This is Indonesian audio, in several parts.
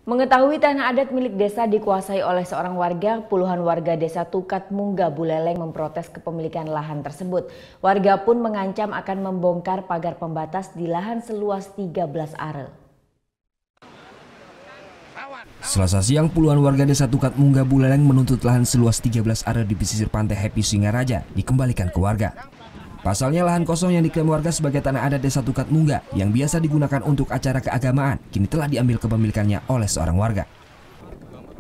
Mengetahui tanah adat milik desa dikuasai oleh seorang warga, puluhan warga desa Tukat Mungga Buleleng memprotes kepemilikan lahan tersebut. Warga pun mengancam akan membongkar pagar pembatas di lahan seluas 13 are. Selasa siang, puluhan warga desa Tukat Mungga Buleleng menuntut lahan seluas 13 are di pesisir pantai Happy Singaraja dikembalikan ke warga. Pasalnya lahan kosong yang diklaim warga sebagai tanah adat desa Tukat Mungga yang biasa digunakan untuk acara keagamaan kini telah diambil kepemilikannya oleh seorang warga.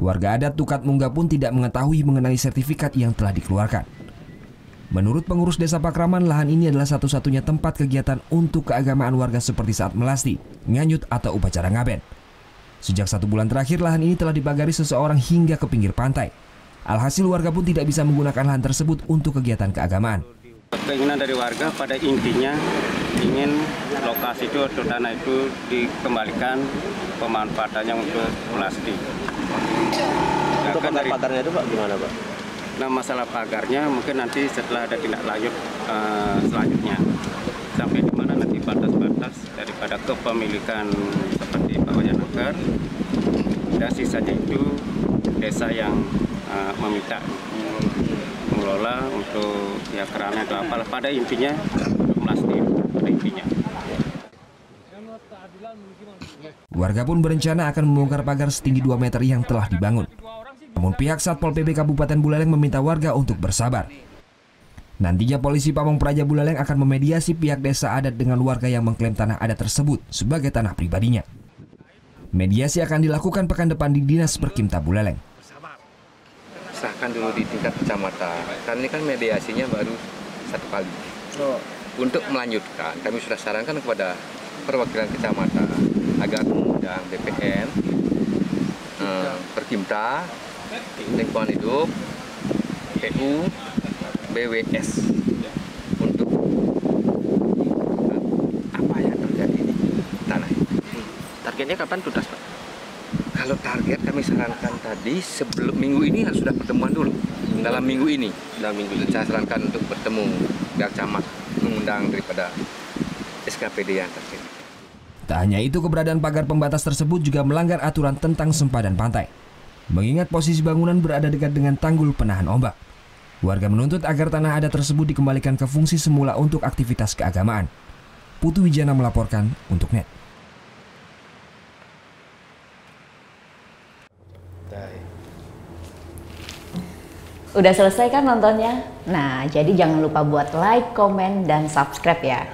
Warga adat Tukat Mungga pun tidak mengetahui mengenai sertifikat yang telah dikeluarkan. Menurut pengurus desa Pakraman, lahan ini adalah satu-satunya tempat kegiatan untuk keagamaan warga seperti saat melasti, nganyut atau upacara ngaben. Sejak 1 bulan terakhir lahan ini telah dipagari seseorang hingga ke pinggir pantai. Alhasil warga pun tidak bisa menggunakan lahan tersebut untuk kegiatan keagamaan. Keinginan dari warga pada intinya ingin lokasi itu atau tanah itu dikembalikan pemanfaatannya untuk melasti. Untuk pagarnya itu Pak gimana Pak? Nah, masalah pagarnya mungkin nanti setelah ada tindak lanjut selanjutnya sampai di mana nanti batas-batas daripada kepemilikan seperti Pak Wajanaker dan sisanya itu desa yang meminta mengelola untuk ya kerana atau apalah pada intinya melasti pada intinya. Warga pun berencana akan membongkar pagar setinggi 2 meter yang telah dibangun. Namun pihak Satpol PP Kabupaten Buleleng meminta warga untuk bersabar. Nantinya polisi Pamong Praja Buleleng akan memediasi pihak desa adat dengan warga yang mengklaim tanah adat tersebut sebagai tanah pribadinya. Mediasi akan dilakukan pekan depan di Dinas Perkimta Buleleng. Sahkan dulu di tingkat kecamatan, karena ini kan mediasinya baru 1 kali. Untuk melanjutkan, kami sudah sarankan kepada perwakilan kecamatan agar mengundang BPN, Perkimta, Lingkungan Hidup, PU, BWS untuk apa yang terjadi di tanah ini. Targetnya kapan tuntas Pak? Kalau target kami sarankan tadi sebelum minggu ini harus sudah pertemuan dulu. Dalam minggu ini saya sarankan untuk bertemu pihak camat, mengundang daripada SKPD yang terkait. Tak hanya itu, keberadaan pagar pembatas tersebut juga melanggar aturan tentang sempadan pantai. Mengingat posisi bangunan berada dekat dengan tanggul penahan ombak. Warga menuntut agar tanah adat tersebut dikembalikan ke fungsi semula untuk aktivitas keagamaan. Putu Wijana melaporkan untuk NET. Udah selesai kan nontonnya? Nah, jadi jangan lupa buat like, komen, dan subscribe ya.